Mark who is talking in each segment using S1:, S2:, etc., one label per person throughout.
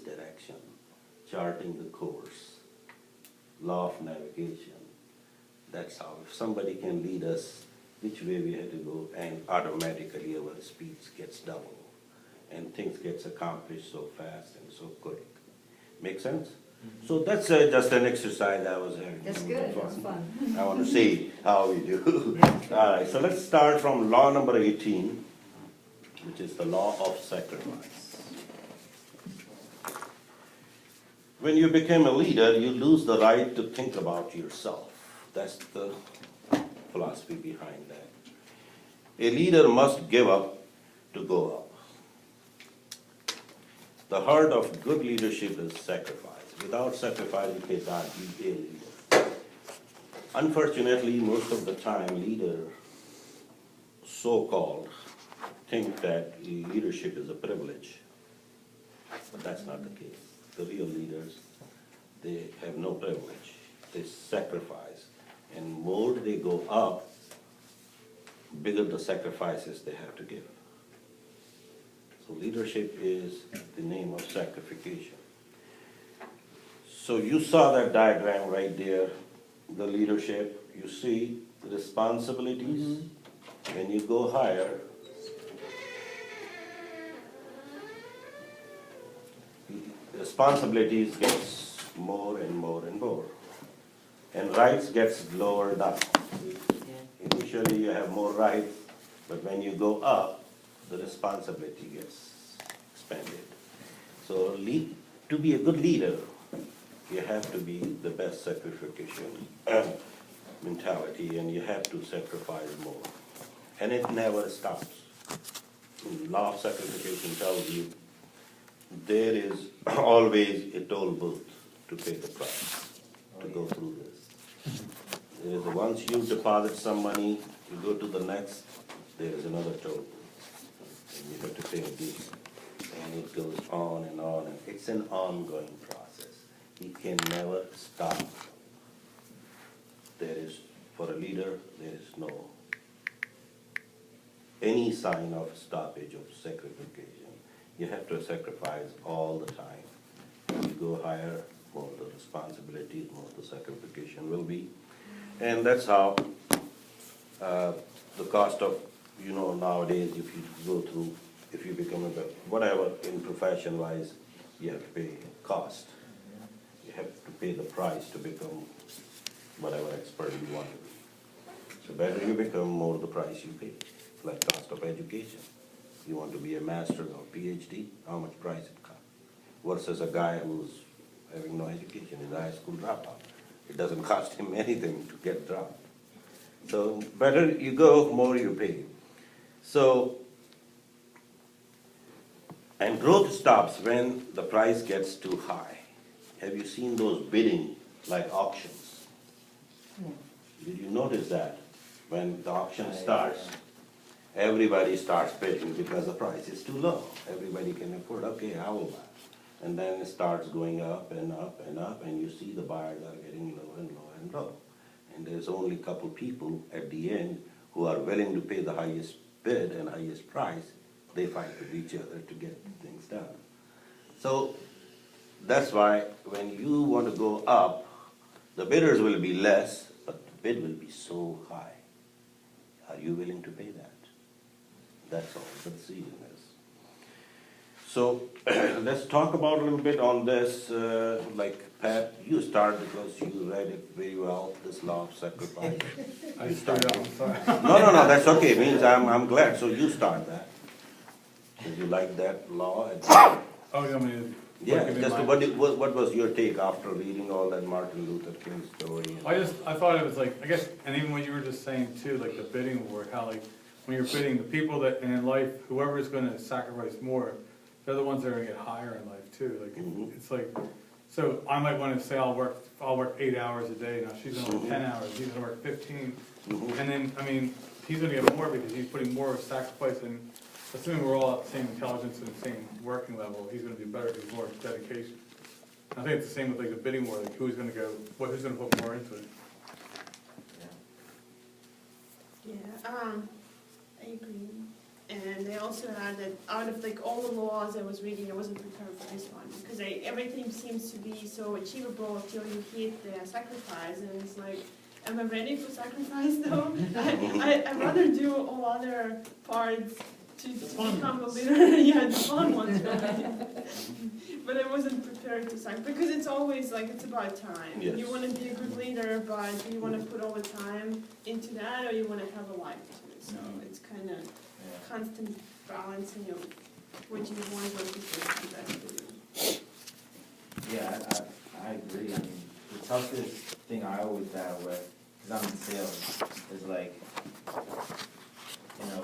S1: direction, charting the course, law of navigation. That's how, if somebody can lead us which way we have to go, and automatically our speed gets double, and things gets accomplished so fast and so quick. Make sense? So that's just an exercise I was having.
S2: That's good, that's fun.
S1: I want to see how we do. All right, so let's start from law number 18, which is the law of sacrifice. When you become a leader, you lose the right to think about yourself. That's the philosophy behind that. A leader must give up to go up. The heart of good leadership is sacrifice. Without sacrifice, you cannot be a leader. Unfortunately, most of the time, leaders, so-called, think that leadership is a privilege. But that's not the case. The real leaders, they have no privilege. They sacrifice. And more they go up, bigger the sacrifices they have to give. So leadership is the name of sacrification. So you saw that diagram right there, the leadership. You see the responsibilities. When you go higher, responsibilities gets more and more and more. And rights gets lower down. Initially you have more rights, but when you go up, the responsibility gets expanded. So to be a good leader, you have to be the best sacrification mentality, and you have to sacrifice more. And it never stops. Law of sacrification tells you there is always a toll booth to pay the price, to go through this. There is once you deposit some money, you go to the next, there is another toll booth. And you have to pay again. And it goes on and on, and it's an ongoing process. It can never stop. There is, for a leader, there is no any sign of stoppage of sacrification. You have to sacrifice all the time. When you go higher, more the responsibilities, more the sacrification will be. And that's how the cost of, nowadays, if you go through, if you become a, whatever, in profession-wise, you have to pay cost. You have to pay the price to become whatever expert you want to be. So better you become, more the price you pay. Like cost of education. You want to be a master or PhD, how much price it costs? Versus a guy who's having no education, is a high school dropout. It doesn't cost him anything to get dropped. So better you go, more you pay. So, and growth stops when the price gets too high. Have you seen those bidding, like auctions? Did you notice that? When the auction starts, everybody starts bidding because the price is too low. Everybody can afford, okay, I will buy. And then it starts going up and up and up, and you see the buyers are getting low and low and low. And there's only a couple people at the end who are willing to pay the highest bid and highest price. They fight with each other to get things done. So that's why when you want to go up, the bidders will be less, but the bid will be so high. Are you willing to pay that? That's all the decision is. So let's talk about a little bit on this. Like Pat, you start because you read it very well, this law of sacrifice.
S3: I started off, sorry.
S1: No, that's okay. It means I'm glad. So you start that. Did you like that law?
S3: Oh, you want me to?
S1: Yeah, just what was your take after reading all that Martin Luther King story?
S3: I thought it was like, I guess, and even what you were just saying too, like the bidding war, how like, when you're bidding, the people that, and in life, whoever is gonna sacrifice more, they're the ones that are gonna get higher in life too. Like, it's like, so I might wanna say I'll work 8 hours a day, now she's gonna work 10 hours, he's gonna work 15. And then, I mean, he's gonna get more because he's putting more sacrifice in. Assuming we're all at the same intelligence and the same working level, he's gonna do better because more dedication. I think it's the same with like the bidding war, like who's gonna who's gonna put more into it.
S4: Yeah, I agree.
S2: And they also had that out of like all the laws I was reading, I wasn't prepared for this one because everything seems to be so achievable till you hit the sacrifice, and it's like, am I ready for sacrifice though? I'd rather do all other parts to become a leader. Yeah, the fun ones, right? But I wasn't prepared to sacrifice because it's always like it's about time.
S1: Yes.
S2: You want to be a good leader, but do you want to put all the time into that, or you want to have a life too? So it's kind of constant balancing of what you want versus what's best for you.
S4: Yeah, I agree. I mean, the toughest thing I always battle with, because I'm in sales, is like, you know,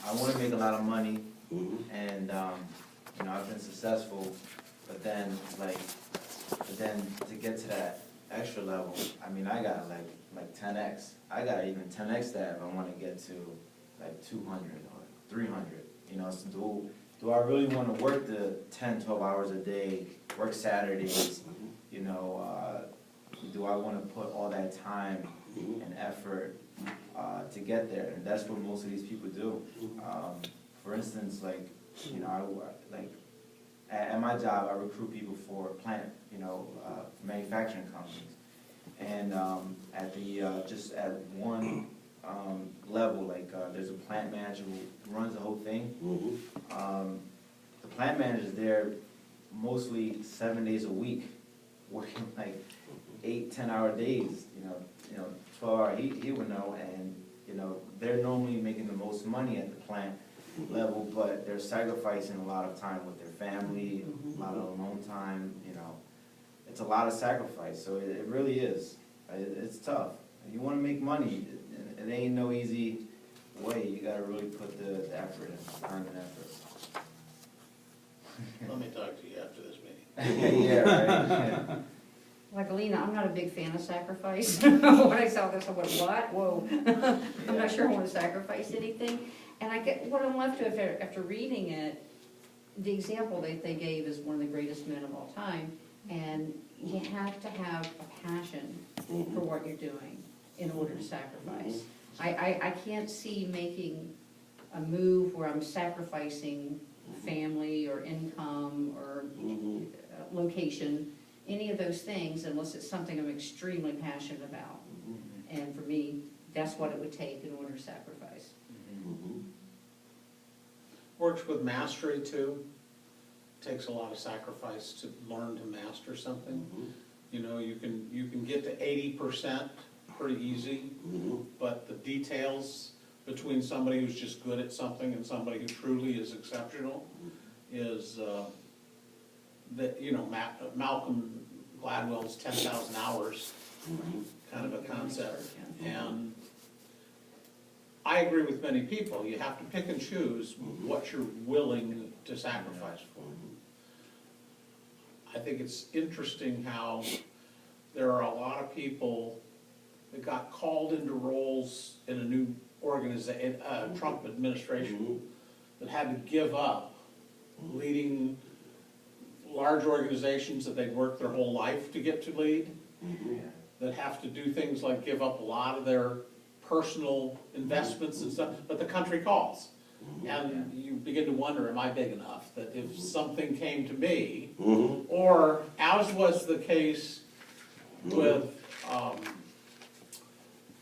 S4: I want to make a lot of money, and, you know, I've been successful, but then, to get to that extra level, I mean, I got like 10x. I got even 10x that if I want to get to like 200 or 300, you know, so do I really want to work the 10, 12 hours a day, work Saturdays, you know, do I want to put all that time and effort to get there? And that's what most of these people do. For instance, like, you know, at my job, I recruit people for plant, you know, manufacturing companies. And at the, just at one level, like there's a plant manager who runs the whole thing. The plant manager's there mostly 7 days a week, working like 8-10-hour days, you know, 12 hour, he would know, and, you know, they're normally making the most money at the plant level, but they're sacrificing a lot of time with their family, a lot of alone time, you know. It's a lot of sacrifice, so it really is. It's tough. You want to make money, it ain't no easy way. You got to really put the effort in, time and effort.
S5: Let me talk to you after this meeting.
S4: Yeah, right. Yeah.
S6: Like Alina, I'm not a big fan of sacrifice. When I saw this, I went, what? Whoa. I'm not sure I want to sacrifice anything. And I get what I'm left with after reading it. The example that they gave is one of the greatest men of all time. And you have to have a passion for what you're doing in order to sacrifice. I can't see making a move where I'm sacrificing family or income or location, any of those things, unless it's something I'm extremely passionate about. And for me, that's what it would take in order to sacrifice.
S5: Works with mastery too. Takes a lot of sacrifice to learn to master something. You know, you can get to 80% pretty easy, but the details between somebody who's just good at something and somebody who truly is exceptional is that, you know, Malcolm Gladwell's 10,000 hours kind of a concept. And I agree with many people. You have to pick and choose what you're willing to sacrifice for. I think it's interesting how there are a lot of people that got called into roles in a new organization, Trump administration, that had to give up leading large organizations that they'd worked their whole life to get to lead, that have to do things like give up a lot of their personal investments and stuff, but the country calls. And you begin to wonder, am I big enough? That if something came to me, or as was the case with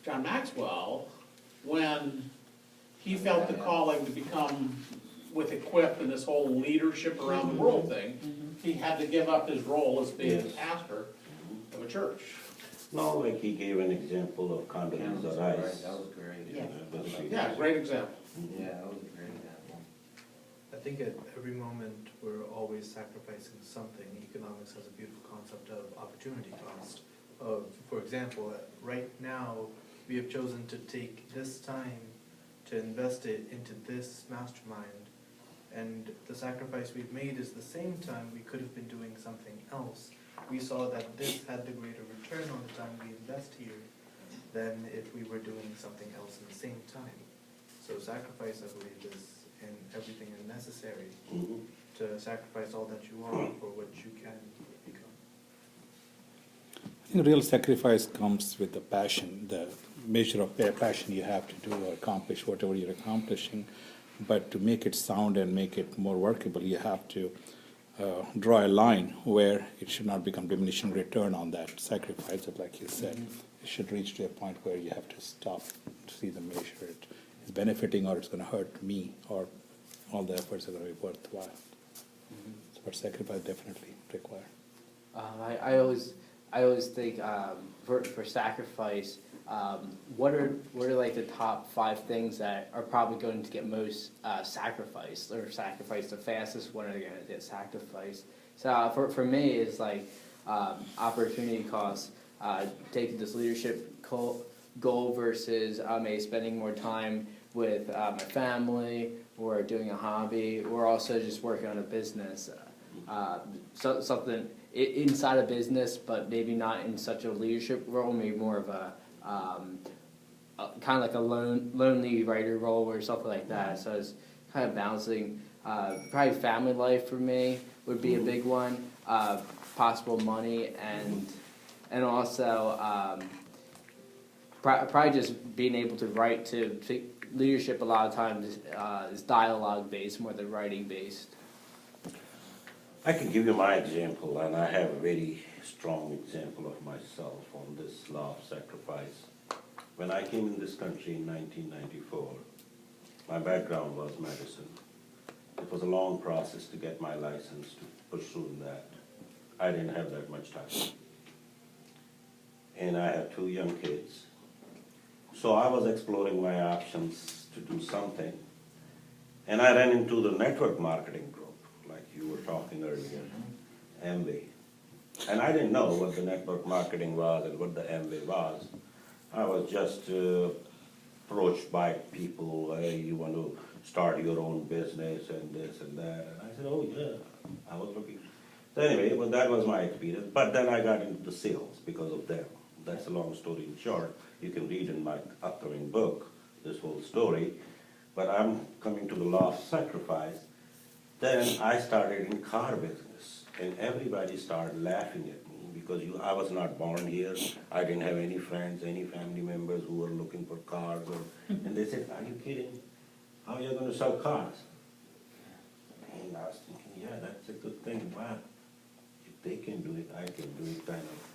S5: John Maxwell, when he felt the calling to become with Equip and this whole leadership around the world thing, he had to give up his role as being a pastor of a church.
S1: No, like he gave an example of Condoleezza Rice.
S4: That was great.
S6: Yeah.
S5: Yeah, great example.
S4: Yeah, that was a great example.
S7: I think at every moment we're always sacrificing something. Economics has a beautiful concept of opportunity cost. For example, right now we have chosen to take this time to invest it into this mastermind, and the sacrifice we've made is the same time we could have been doing something else. We saw that this had the greater return on the time we invest here than if we were doing something else in the same time. So sacrifice, I believe, is in everything necessary to sacrifice all that you are for what you can become.
S8: I think real sacrifice comes with the passion, the measure of passion you have to do or accomplish whatever you're accomplishing. But to make it sound and make it more workable, you have to draw a line where it should not become diminishing return on that sacrifice, that like you said. It should reach to a point where you have to stop, to see the measure it is benefiting or it's going to hurt me, or all the efforts are going to be worthwhile. But sacrifice definitely required.
S9: I always think for sacrifice, what are like the top 5 things that are probably going to get most sacrificed, or sacrificed the fastest? When are they going to get sacrificed? So for me, it's like opportunity costs. Taking this leadership goal versus maybe spending more time with my family, or doing a hobby, or also just working on a business. Something inside a business, but maybe not in such a leadership role, maybe more of a kind of like a lonely writer role or something like that. So it's kind of balancing. Probably family life for me would be a big one. Possible money, and also probably just being able to write. To leadership a lot of times is dialogue based more than writing based.
S1: I can give you my example, and I have a very strong example of myself on this law of sacrifice. When I came in this country in 1994, my background was medicine. It was a long process to get my license, to pursue that. I didn't have that much time. And I have 2 young kids. So I was exploring my options to do something. And I ran into the network marketing group, like you were talking earlier, Amway. And I didn't know what the network marketing was and what the Amway was. I was just approached by people, hey, you want to start your own business and this and that. And I said, oh yeah, I was looking. So anyway, well, that was my experience. But then I got into the sales because of them. That's a long story in short. You can read in my upcoming book this whole story. But I'm coming to the law of sacrifice. Then I started in car business, and everybody started laughing at me because I was not born here. I didn't have any friends, any family members who were looking for cars. And they said, are you kidding? How are you going to sell cars? And I was thinking, yeah, that's a good thing. But if they can do it, I can do it. Kind of.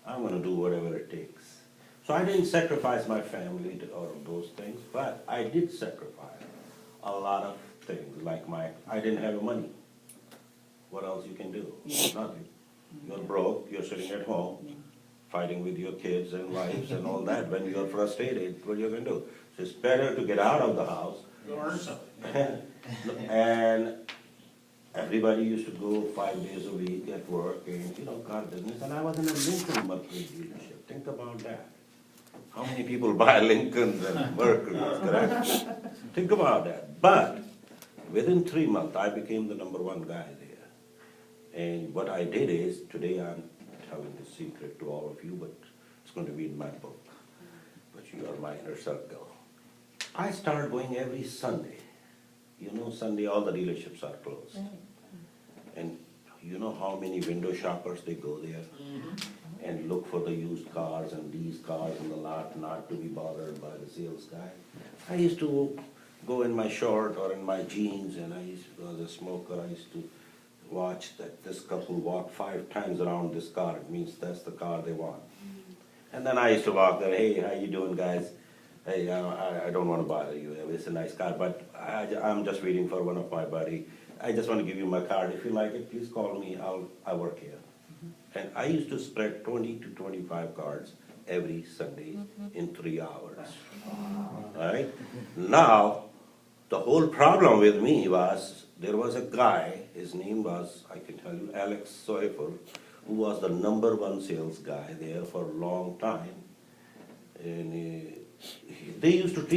S1: I'm going to do whatever it takes. So I didn't sacrifice my family or those things, but I did sacrifice a lot of things, like I didn't have money. What else you can do? Nothing. You're broke, you're sitting at home, fighting with your kids and wives and all that. When you're frustrated, what are you going to do? So it's better to get out of the house.
S5: Go earn something.
S1: And everybody used to go 5 days a week at work and, car business. And I was in a Lincoln Mercury dealership. Think about that. How many people buy Lincolns and Mercuries, correct? Think about that. But within 3 months, I became the #1 guy there. And what I did is, today I'm telling the secret to all of you, but it's going to be in my book. But you are my inner circle. I started going every Sunday. Sunday all the dealerships are closed. And you know how many window shoppers, they go there and look for the used cars and these cars in the lot, not to be bothered by the sales guy. I used to go in my short or in my jeans, and as a smoker, I used to watch that this couple walk 5 times around this car. It means that's the car they want. And then I used to walk there, hey, how you doing, guys? Hey, I don't want to bother you. It's a nice car, but I'm just waiting for one of my buddy. I just want to give you my card. If you like it, please call me. I work here. And I used to spread 20 to 25 cards every Sunday in 3 hours. Right? Now, the whole problem with me was, there was a guy, his name was, I can tell you, Alex Soifer, who was the #1 sales guy there for a long time. And they used to treat